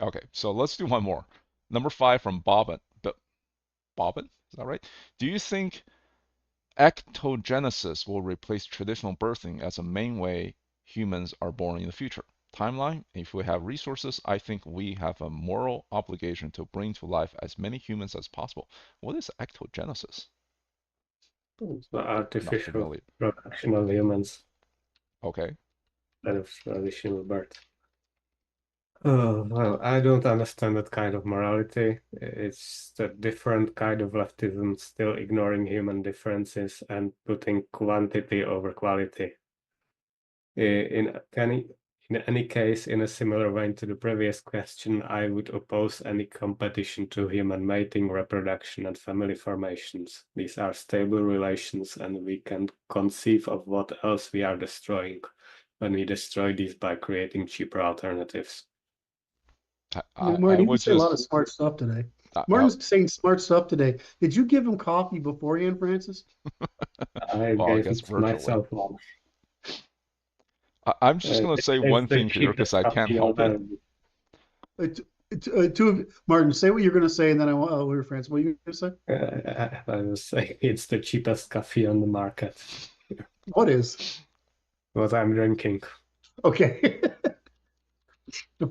Okay, so let's do one more. Number 5 from Bobbin. Bobbin? Is that right? Do you think ectogenesis will replace traditional birthing as a main way humans are born in the future? Timeline: if we have resources, I think we have a moral obligation to bring to life as many humans as possible. What is ectogenesis? It's the Not artificial familiar. production of humans Okay. instead of traditional birth. Oh, well, I don't understand that kind of morality. It's a different kind of leftism, still ignoring human differences and putting quantity over quality. In any case, in a similar vein to the previous question, I would oppose any competition to human mating, reproduction, and family formations. These are stable relations, and we can conceive of what else we are destroying when we destroy these by creating cheaper alternatives. I Martin, you would say a lot of just, smart stuff today. I, Martin's saying smart stuff today. Did you give him coffee beforehand, Francis? I well, I gave guess it virtually. myself one. I'm just gonna say It's one the thing here because cheapest I can't coffee on help it. Martin, say what you're going to say, and then I'll hear Francis. What are you going to say? I will say it's the cheapest coffee on the market. What is? What I'm drinking. Okay.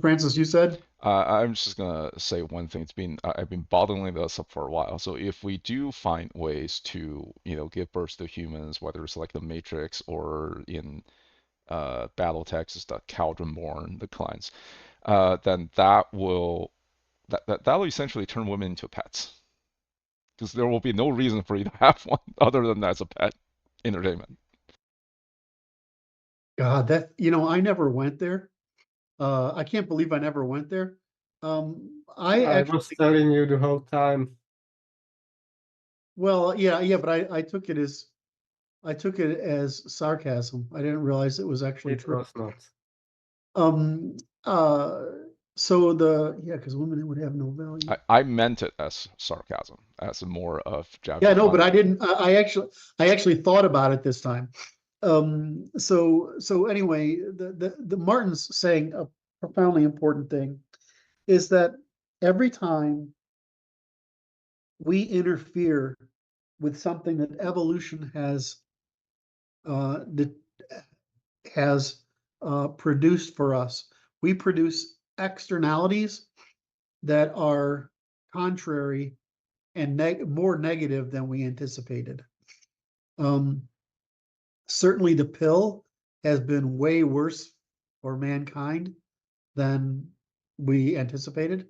Francis, you said? I'm just gonna say one thing. I've been bottling this up for a while. So if we do find ways to, give birth to humans, whether it's like the Matrix or in BattleTech, is the Caldron-born, the clients, then that'll essentially turn women into pets, because there will be no reason for you to have one other than as a pet entertainment. God, I never went there. I can't believe I never went there. I I actually, was telling you the whole time. well, yeah, but I took it as sarcasm. I didn't realize it was actually It true. was not. Um, because women would have no value. I meant it as sarcasm, as more of Yeah, general no, but fun. I didn't. I actually thought about it this time. So anyway, the Martin's saying a profoundly important thing is that every time we interfere with something that evolution that has produced for us, we produce externalities that are contrary and more negative than we anticipated. Um, Certainly, the pill has been way worse for mankind than we anticipated.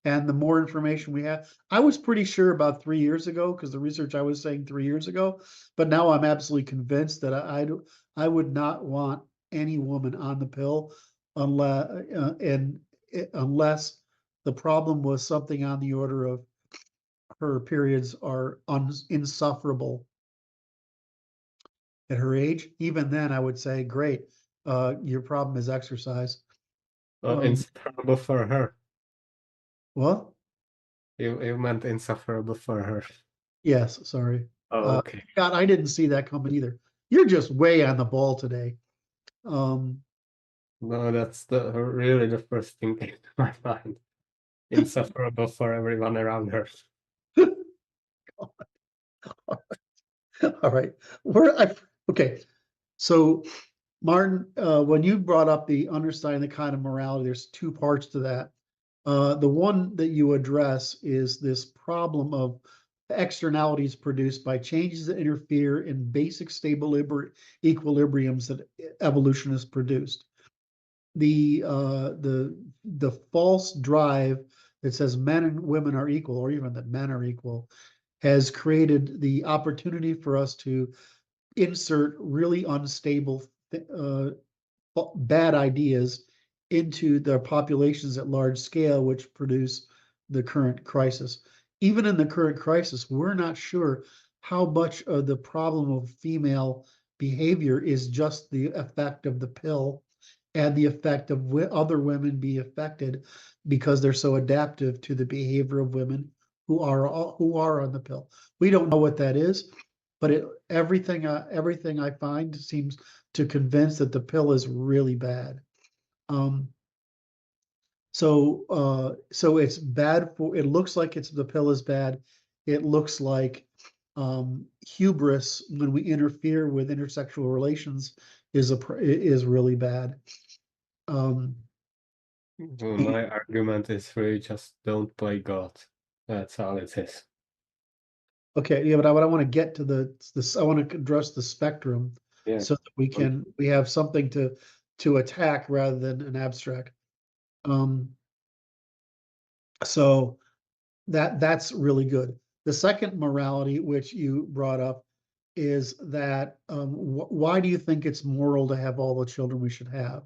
And the more information we have, I was pretty sure about 3 years ago because the research I was saying 3 years ago, but now I'm absolutely convinced that I would not want any woman on the pill unless the problem was something on the order of her periods are insufferable at her age. Even then, I would say, great, your problem is exercise. Insufferable for her. What? You meant insufferable for her. Yes, sorry. Oh, okay. God, I didn't see that coming either. You're just way on the ball today. Um, No, that's really the first thing came to my mind. Insufferable for everyone around her. all right. Okay. So, Martin, when you brought up the understanding the kind of morality, there's two parts to that. The one that you address is this problem of externalities produced by changes that interfere in basic stable equilibriums that evolution has produced. The false drive that says men and women are equal, or even that men are equal, has created the opportunity for us to insert really unstable, uh, bad ideas into the populations at large scale, which produce the current crisis. Even in the current crisis, we're not sure how much of the problem of female behavior is just the effect of the pill and the effect of other women be affected because they're so adaptive to the behavior of women who are on the pill. We don't know what that is, but everything I find seems to convince that the pill is really bad. Um, So it's bad for, it looks like the pill is bad. It looks like hubris when we interfere with intersexual relations is really bad. Well, my argument is really just don't play God. That's all it is. Okay, yeah, but I want to get to this. I want to address the spectrum, Yeah. so that we have something to attack rather than an abstract. So that's really good. The second morality, which you brought up, is that why do you think it's moral to have all the children we should have?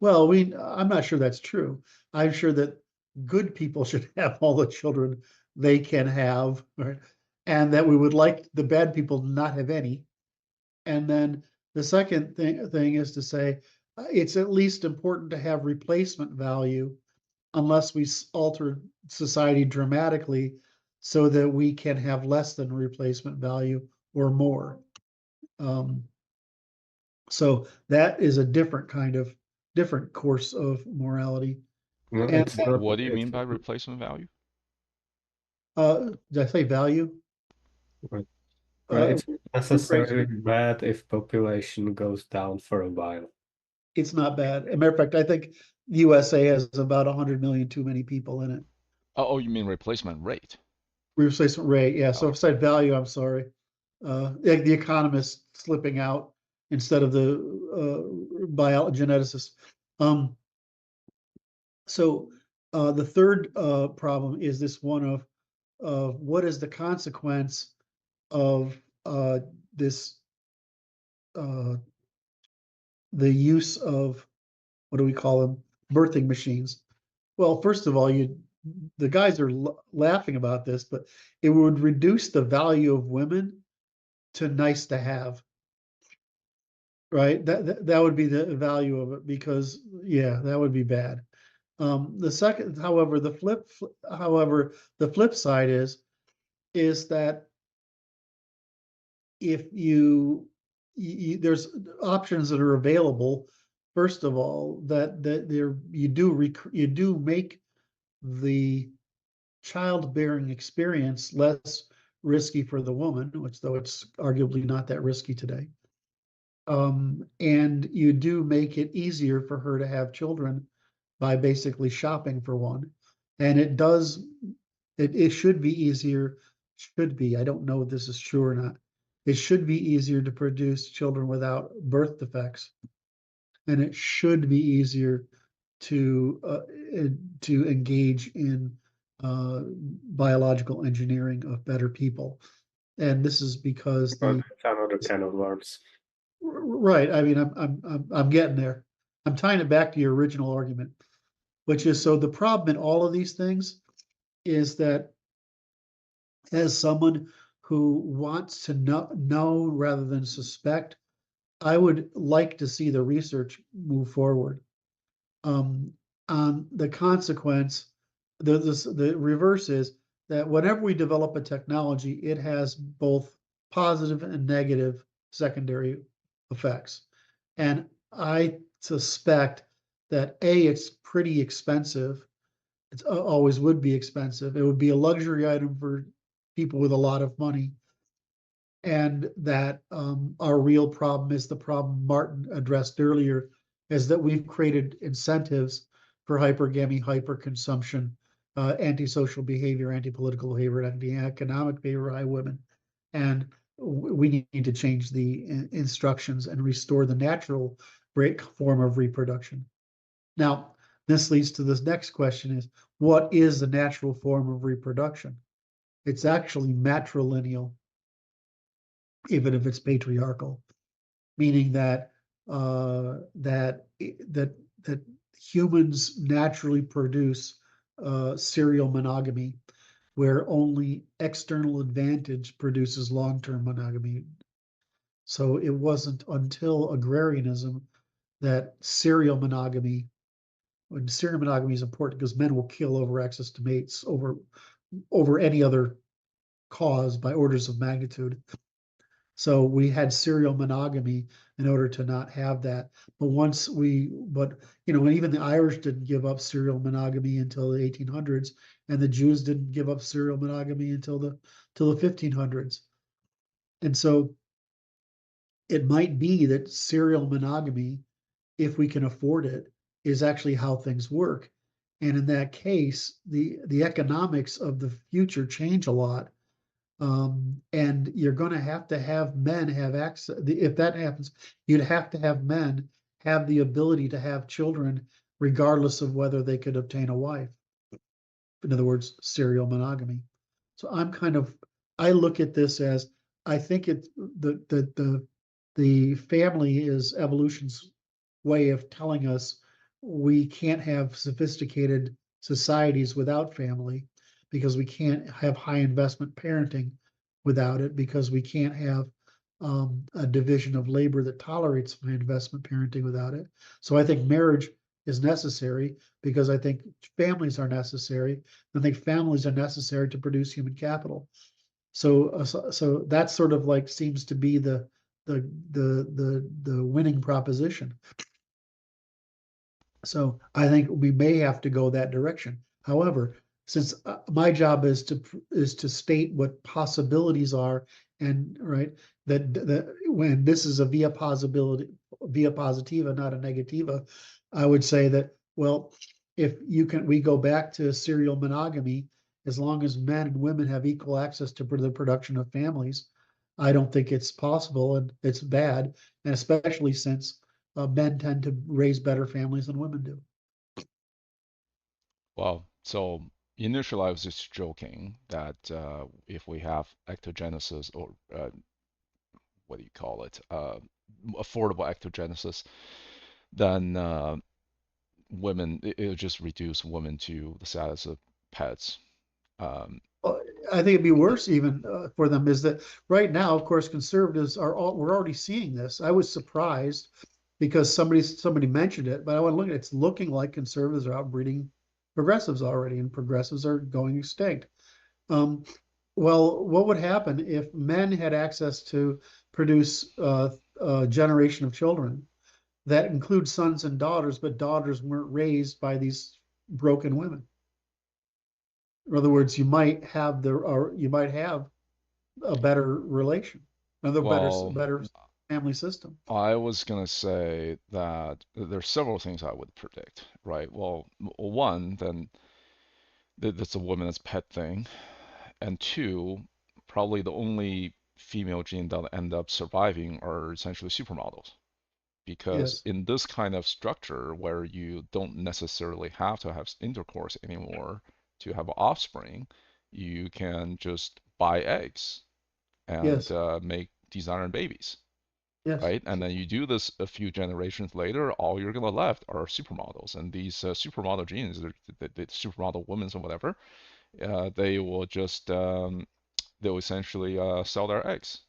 Well, I'm not sure that's true. I'm sure that good people should have all the children they can have, right? And that we would like the bad people not have any. And then the second thing is to say it's at least important to have replacement value unless we alter society dramatically so that we can have less than replacement value or more. So that is a different course of morality. No, And it's not. What do you mean by replacement value? did I say value? Right. Uh, It's not necessarily bad if population goes down for a while. It's not bad. As a matter of fact, I think the USA has about 100 million too many people in it. Oh, you mean replacement rate? Replacement rate, yeah. So Oh. if I said value, I'm sorry. The economist slipping out instead of the biogeneticist. So the third problem is this one of what is the consequence of this the use of, what do we call them, birthing machines. Well, first of all, the guys are laughing about this, but it would reduce the value of women to nice to have. Right? That would be the value of it, because yeah, that would be bad. The second, however, the flip side is that if you there's options that are available. First of all, that there you do make the childbearing experience less risky for the woman, which though it's arguably not that risky today. And you do make it easier for her to have children by basically shopping for one. And it should be easier, I don't know if this is true or not. It should be easier to produce children without birth defects. And it should be easier to engage in biological engineering of better people. And this is because But it's another kind of worms. right. I mean, I'm getting there. I'm tying it back to your original argument, which is, so the problem in all of these things is that as someone who wants to know rather than suspect, I would like to see the research move forward. On the consequence, the reverse is that whenever we develop a technology, it has both positive and negative secondary effects. And I suspect that it's pretty expensive. It always would be expensive. It would be a luxury item for people with a lot of money. And that our real problem is the problem Martin addressed earlier, is that we've created incentives for hypergamy, hyperconsumption, antisocial behavior, anti-political behavior, anti-economic behavior by women. And we need to change the instructions and restore the natural form of reproduction. Now, this leads to this next question is, what is the natural form of reproduction? It's actually matrilineal, even if it's patriarchal, meaning that that humans naturally produce serial monogamy, where only external advantage produces long-term monogamy. So it wasn't until agrarianism that serial monogamy, when serial monogamy is important because men will kill over access to mates over any other cause by orders of magnitude. So we had serial monogamy in order to not have that. But even the Irish didn't give up serial monogamy until the 1800s, and the Jews didn't give up serial monogamy until the 1500s. And so it might be that serial monogamy, if we can afford it, is actually how things work. And in that case, the economics of the future change a lot. And you're going to have men have access. If that happens, you'd have to have men have the ability to have children, regardless of whether they could obtain a wife. In other words, serial monogamy. So I look at this as, I think the family is evolution's way of telling us we can't have sophisticated societies without family, because we can't have high investment parenting without it, because we can't have a division of labor that tolerates high investment parenting without it. So I think marriage is necessary, because I think families are necessary. I think families are necessary to produce human capital. So that sort of like seems to be the winning proposition. So I think we may have to go that direction. However, since my job is to state what possibilities are, and right, that when this is a via positiva, not a negativa, I would say that, well, if we go back to serial monogamy, as long as men and women have equal access to the production of families, I don't think it's possible, and it's bad, and especially since men tend to raise better families than women do. Well, so initially I was just joking that if we have ectogenesis, or what do you call it, affordable ectogenesis, then women, it'll just reduce women to the status of pets. I think it'd be worse even for them, is that right now, of course, conservatives we're already seeing this. I was surprised because somebody mentioned it, but I want to look at it. It's looking like conservatives are outbreeding progressives already, and progressives are going extinct. Well, what would happen if men had access to produce a generation of children that includes sons and daughters, but daughters weren't raised by these broken women? In other words, you might have a better relation, another Well, better family system. I was gonna say that there's several things I would predict, right? Well, one, then that's a woman's pet thing, and two, probably the only female gene that end up surviving are essentially supermodels. Because Yes. in this kind of structure where you don't necessarily have to have intercourse anymore to have offspring, you can just buy eggs and Yes. make designer babies, Yes. right? And then you do this a few generations later, all you're gonna left are supermodels, and these supermodel genes, the supermodel women or whatever, they will just they'll essentially sell their eggs.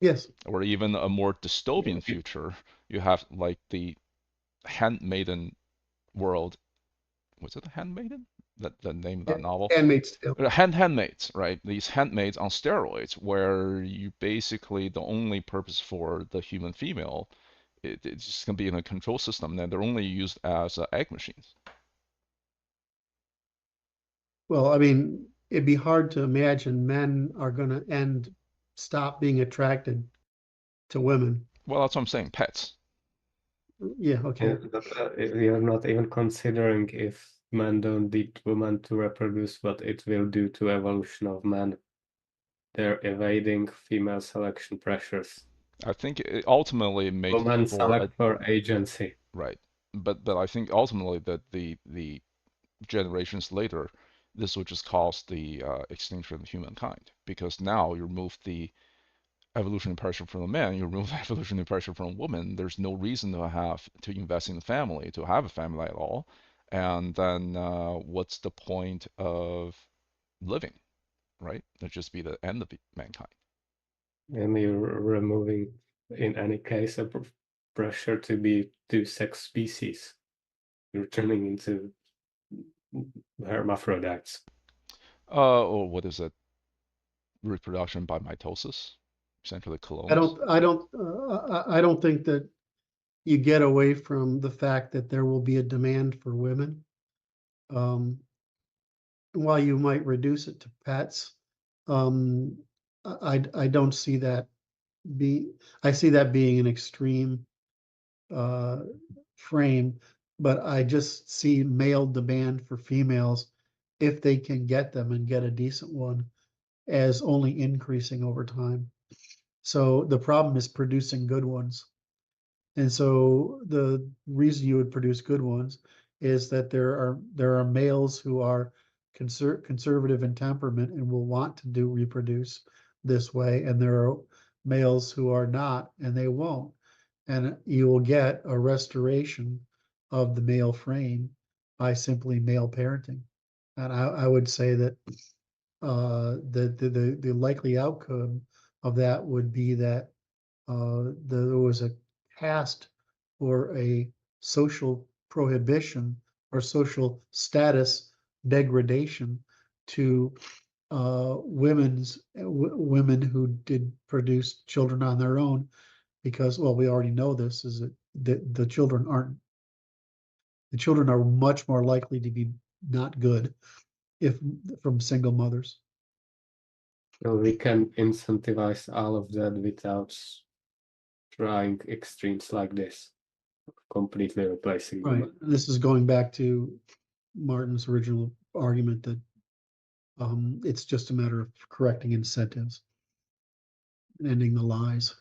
Yes. Or even a more dystopian future, you have like the handmaiden world. Was it a handmaiden? That the name of that novel? Handmaid's Tale. Handmaids, right? These handmaids on steroids, where you basically the only purpose for the human female, it's just gonna be in a control system, and they're only used as egg machines. Well, I mean, it'd be hard to imagine men are going to stop being attracted to women. Well, that's what I'm saying. Pets. Yeah. Okay. Yeah, but we are not even considering if men don't need women to reproduce, what it will do to evolution of men. They're evading female selection pressures. I think it ultimately makes Women for a select for agency. right, but I think ultimately that the generations later, this would just cause the extinction of humankind, because now you remove the evolutionary pressure from a man, you remove the evolutionary pressure from a woman. There's no reason to have to invest in the family, to have a family at all. And then what's the point of living, right? It'd just be the end of mankind. And you're removing, in any case, a pressure to be two-sex species. You're turning into hermaphrodites. Or what is it? Reproduction by mitosis. essentially clones. I don't think that you get away from the fact that there will be a demand for women. While you might reduce it to pets, I don't see that I see that being an extreme frame, but I just see male demand for females, if they can get them and get a decent one, as only increasing over time. So the problem is producing good ones. And so the reason you would produce good ones is that there are males who are conservative in temperament and will want to reproduce this way, and there are males who are not and they won't. And you will get a restoration of the male frame by simply male parenting. And I would say that the likely outcome of that would be that there was a caste or a social prohibition or social status degradation to women who did produce children on their own, because, well, we already know this, is that the children are much more likely to be not good if from single mothers. So we can incentivize all of that without trying extremes like this, completely replacing Right. women. This is going back to Martin's original argument that it's just a matter of correcting incentives and ending the lies.